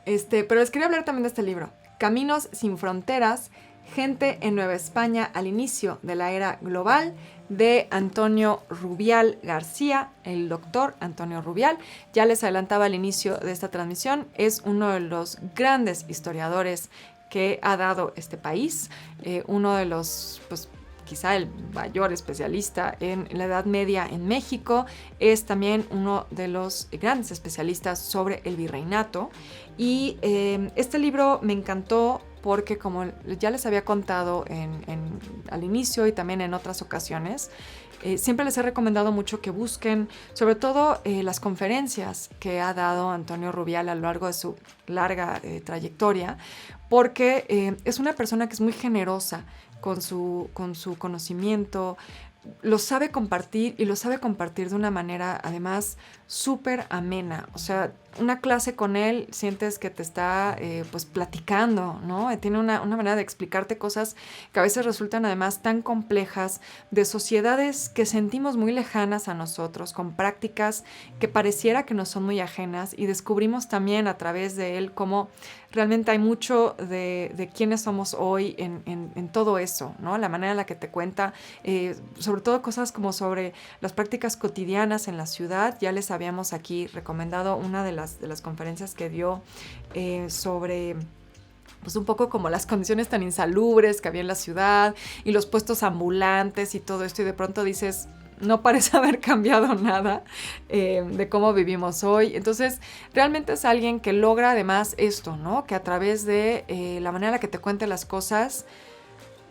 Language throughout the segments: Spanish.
Pero les quería hablar también de este libro, Caminos sin fronteras, gente en Nueva España al inicio de la era global, de Antonio Rubial García, el doctor Antonio Rubial. Ya les adelantaba al inicio de esta transmisión, es uno de los grandes historiadores que ha dado este país, uno de los, pues, quizá el mayor especialista en la Edad Media en México, es también uno de los grandes especialistas sobre el virreinato. Y este libro me encantó porque, como ya les había contado al inicio y también en otras ocasiones, siempre les he recomendado mucho que busquen, sobre todo las conferencias que ha dado Antonio Rubial a lo largo de su larga trayectoria, porque es una persona que es muy generosa con su conocimiento, lo sabe compartir y lo sabe compartir de una manera además súper amena. O sea, una clase con él sientes que te está pues platicando, ¿no? Tiene una manera de explicarte cosas que a veces resultan además tan complejas, de sociedades que sentimos muy lejanas a nosotros, con prácticas que pareciera que nos son muy ajenas, y descubrimos también a través de él cómo realmente hay mucho de quiénes somos hoy en todo eso, ¿no? La manera en la que te cuenta, sobre todo cosas como sobre las prácticas cotidianas en la ciudad. Ya les habíamos aquí recomendado una de las conferencias que dio sobre pues un poco como las condiciones tan insalubres que había en la ciudad y los puestos ambulantes y todo esto, y de pronto dices, no parece haber cambiado nada de cómo vivimos hoy. Entonces, realmente es alguien que logra además esto, ¿no? Que a través de la manera en la que te cuente las cosas,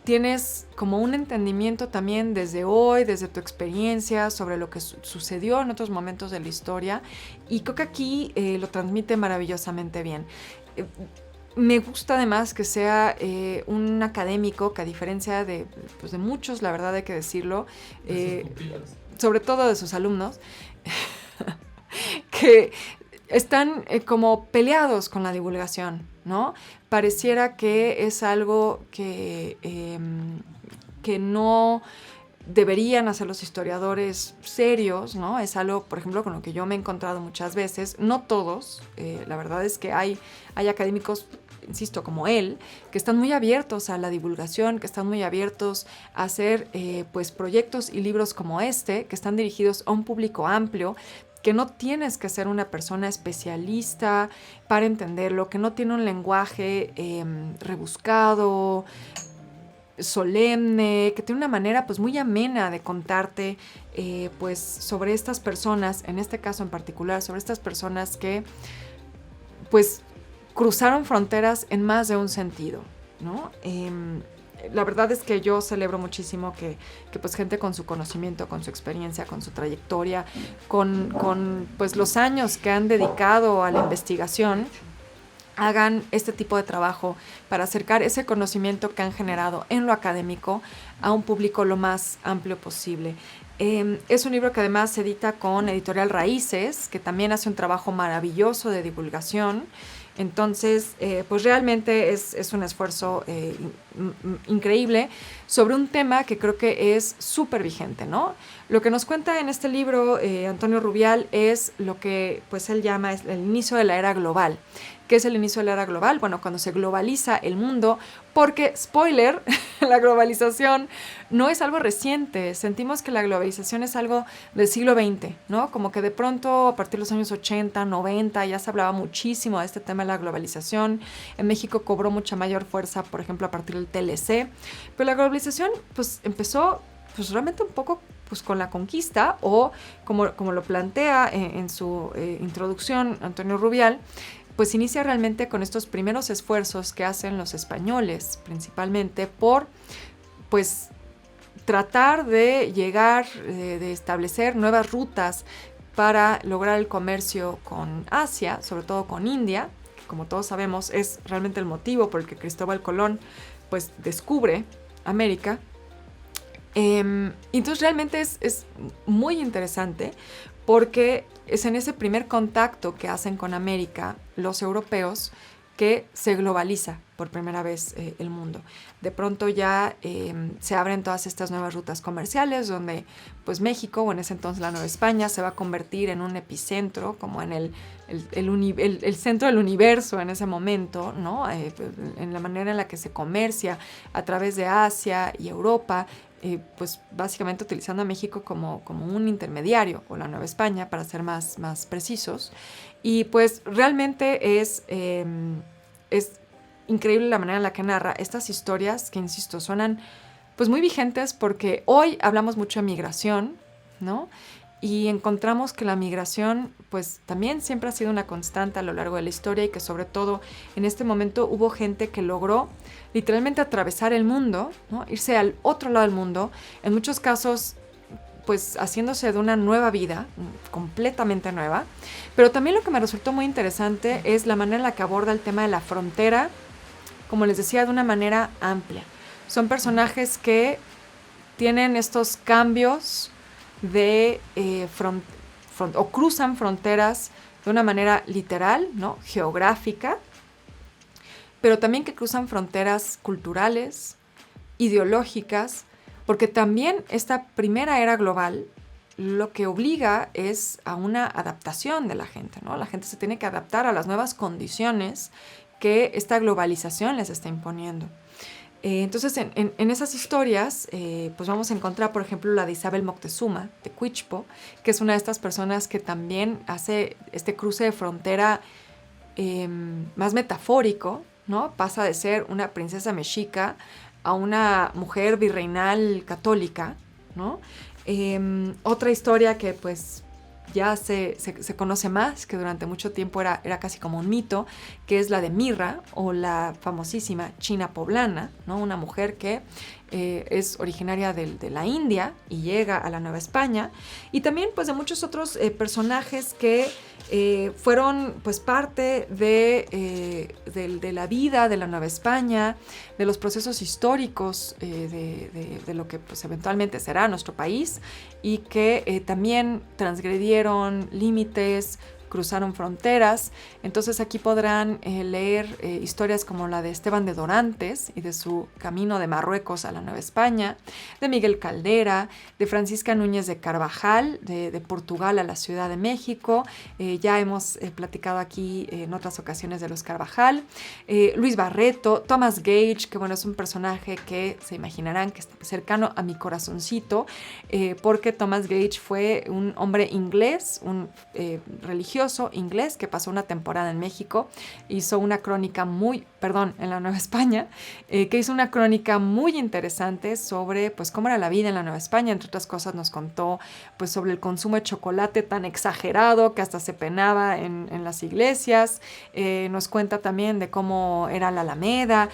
tienes como un entendimiento también desde hoy, desde tu experiencia, sobre lo que sucedió en otros momentos de la historia, y creo que aquí lo transmite maravillosamente bien. Me gusta además que sea un académico que, a diferencia pues de muchos, la verdad hay que decirlo, sobre todo de sus alumnos, que están como peleados con la divulgación, ¿no? Pareciera que es algo que no deberían hacer los historiadores serios, ¿no? Es algo, por ejemplo, con lo que yo me he encontrado muchas veces, no todos, la verdad es que hay académicos, insisto, como él, que están muy abiertos a la divulgación, que están muy abiertos a hacer pues proyectos y libros como este, que están dirigidos a un público amplio, que no tienes que ser una persona especialista para entenderlo, que no tiene un lenguaje rebuscado, solemne, que tiene una manera pues muy amena de contarte pues sobre estas personas, en este caso en particular, sobre estas personas que pues cruzaron fronteras en más de un sentido, ¿no? La verdad es que yo celebro muchísimo que pues gente con su conocimiento, con su experiencia, con su trayectoria, con pues los años que han dedicado a la investigación, hagan este tipo de trabajo para acercar ese conocimiento que han generado en lo académico a un público lo más amplio posible. Es un libro que además se edita con Editorial Raíces, que también hace un trabajo maravilloso de divulgación. Entonces, pues realmente es un esfuerzo increíble sobre un tema que creo que es súper vigente, ¿no? Lo que nos cuenta en este libro Antonio Rubial es lo que pues él llama es el inicio de la era global. ¿Qué es el inicio de la era global? Bueno, cuando se globaliza el mundo, porque, spoiler, la globalización no es algo reciente. Sentimos que la globalización es algo del siglo XX, ¿no? Como que de pronto, a partir de los años 80, 90, ya se hablaba muchísimo de este tema de la globalización. En México cobró mucha mayor fuerza, por ejemplo, a partir del TLC. Pero la globalización, pues, empezó, pues, realmente un poco pues con la conquista, o como lo plantea en su introducción Antonio Rubial, pues inicia realmente con estos primeros esfuerzos que hacen los españoles, principalmente por pues tratar de llegar, de establecer nuevas rutas para lograr el comercio con Asia, sobre todo con India, que como todos sabemos es realmente el motivo por el que Cristóbal Colón pues descubre América. Entonces realmente es muy interesante, porque es en ese primer contacto que hacen con América los europeos que se globaliza por primera vez el mundo. De pronto ya se abren todas estas nuevas rutas comerciales donde pues México, o en ese entonces la Nueva España, se va a convertir en un epicentro, como en el centro del universo en ese momento, ¿no? En la manera en la que se comercia a través de Asia y Europa, pues básicamente utilizando a México como un intermediario, o la Nueva España para ser más precisos. Y pues realmente es increíble la manera en la que narra estas historias que, insisto, suenan pues muy vigentes porque hoy hablamos mucho de migración, ¿no? Y encontramos que la migración pues también siempre ha sido una constante a lo largo de la historia y que sobre todo en este momento hubo gente que logró literalmente atravesar el mundo, ¿no? Irse al otro lado del mundo, en muchos casos pues haciéndose de una nueva vida, completamente nueva. Pero también lo que me resultó muy interesante es la manera en la que aborda el tema de la frontera, como les decía, de una manera amplia. Son personajes que tienen estos cambios de o cruzan fronteras de una manera literal, ¿no? Geográfica, pero también que cruzan fronteras culturales, ideológicas, porque también esta primera era global lo que obliga es a una adaptación de la gente, ¿no? La gente se tiene que adaptar a las nuevas condiciones que esta globalización les está imponiendo. Entonces, en esas historias, pues vamos a encontrar, por ejemplo, la de Isabel Moctezuma, de Cuichpo, que es una de estas personas que también hace este cruce de frontera más metafórico, ¿no? Pasa de ser una princesa mexica a una mujer virreinal católica, ¿no? Otra historia que pues ya se conoce más, que durante mucho tiempo era casi como un mito, que es la de Mirra, o la famosísima China poblana, ¿no? Una mujer que es originaria de la India y llega a la Nueva España, y también pues de muchos otros personajes que fueron pues parte de la vida de la Nueva España, de los procesos históricos de lo que pues eventualmente será nuestro país, y que también transgredieron límites, cruzaron fronteras. Entonces aquí podrán leer historias como la de Esteban de Dorantes y de su camino de Marruecos a la Nueva España, de Miguel Caldera, de Francisca Núñez de Carvajal, de Portugal a la Ciudad de México. Ya hemos platicado aquí en otras ocasiones de los Carvajal. Luis Barreto, Thomas Gage, que bueno, es un personaje que se imaginarán que es cercano a mi corazoncito, porque Thomas Gage fue un hombre inglés, un religioso inglés que pasó una temporada en México, hizo una crónica en la Nueva España, que hizo una crónica muy interesante sobre pues cómo era la vida en la Nueva España. Entre otras cosas nos contó pues sobre el consumo de chocolate tan exagerado que hasta se penaba en las iglesias. Nos cuenta también de cómo era la Alameda,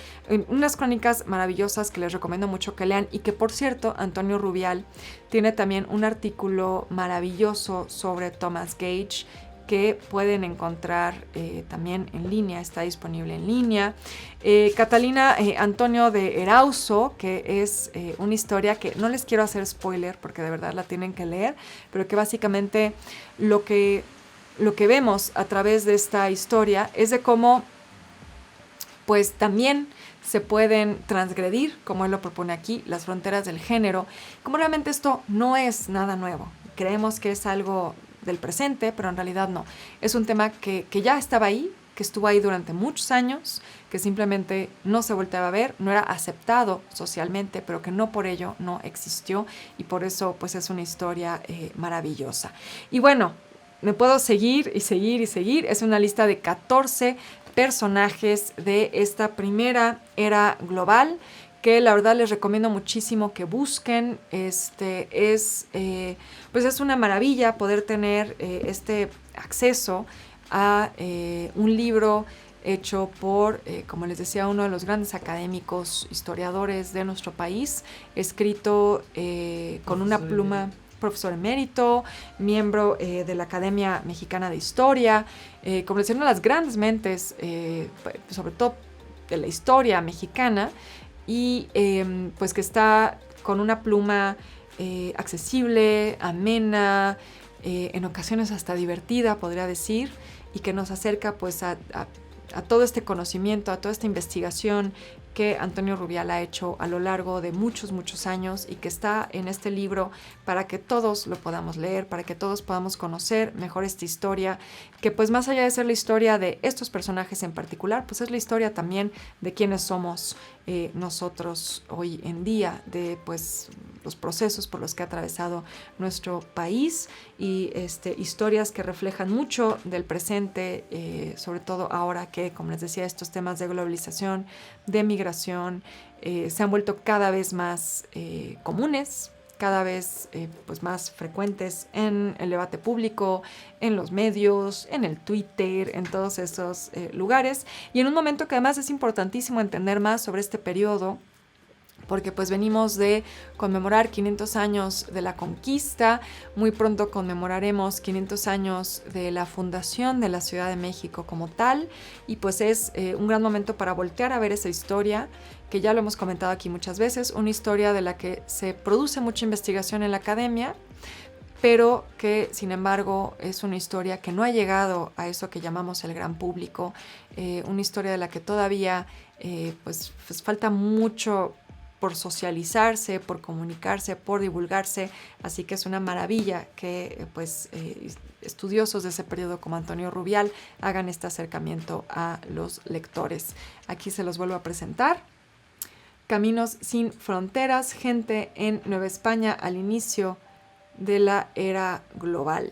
unas crónicas maravillosas que les recomiendo mucho que lean, y que por cierto Antonio Rubial tiene también un artículo maravilloso sobre Thomas Gage que pueden encontrar también en línea, está disponible en línea. Catalina Antonio de Erauso, que es una historia que no les quiero hacer spoiler porque de verdad la tienen que leer, pero que básicamente lo que vemos a través de esta historia es de cómo pues también se pueden transgredir, como él lo propone aquí, las fronteras del género. Como realmente esto no es nada nuevo, creemos que es algo del presente, pero en realidad no. Es un tema que ya estaba ahí, que estuvo ahí durante muchos años, que simplemente no se volteaba a ver, no era aceptado socialmente, pero que no por ello no existió, y por eso pues es una historia maravillosa. Y bueno, me puedo seguir y seguir y seguir. Es una lista de 14 personajes de esta primera era global, que la verdad les recomiendo muchísimo que busquen. Pues es una maravilla poder tener este acceso a un libro hecho por, como les decía, uno de los grandes académicos, historiadores de nuestro país, escrito con una pluma, profesor emérito, miembro de la Academia Mexicana de Historia, como les decía, una de las grandes mentes, sobre todo de la historia mexicana, y pues que está con una pluma accesible, amena, en ocasiones hasta divertida, podría decir, y que nos acerca pues a a todo este conocimiento, a toda esta investigación que Antonio Rubial ha hecho a lo largo de muchos, muchos años y que está en este libro para que todos lo podamos leer, para que todos podamos conocer mejor esta historia, que pues más allá de ser la historia de estos personajes en particular, pues es la historia también de quiénes somos nosotros hoy en día, de pues los procesos por los que ha atravesado nuestro país y historias que reflejan mucho del presente, sobre todo ahora que, como les decía, estos temas de globalización, de migración, se han vuelto cada vez más comunes, cada vez pues más frecuentes en el debate público, en los medios, en el Twitter, en todos esos lugares. Y en un momento que además es importantísimo entender más sobre este periodo, porque pues venimos de conmemorar 500 años de la conquista, muy pronto conmemoraremos 500 años de la fundación de la Ciudad de México como tal, y pues es un gran momento para voltear a ver esa historia, que ya lo hemos comentado aquí muchas veces, una historia de la que se produce mucha investigación en la academia, pero que sin embargo es una historia que no ha llegado a eso que llamamos el gran público, una historia de la que todavía pues falta mucho por socializarse, por comunicarse, por divulgarse, así que es una maravilla que estudiosos de ese periodo como Antonio Rubial hagan este acercamiento a los lectores. Aquí se los vuelvo a presentar. Caminos sin fronteras, gente en Nueva España al inicio de la era global.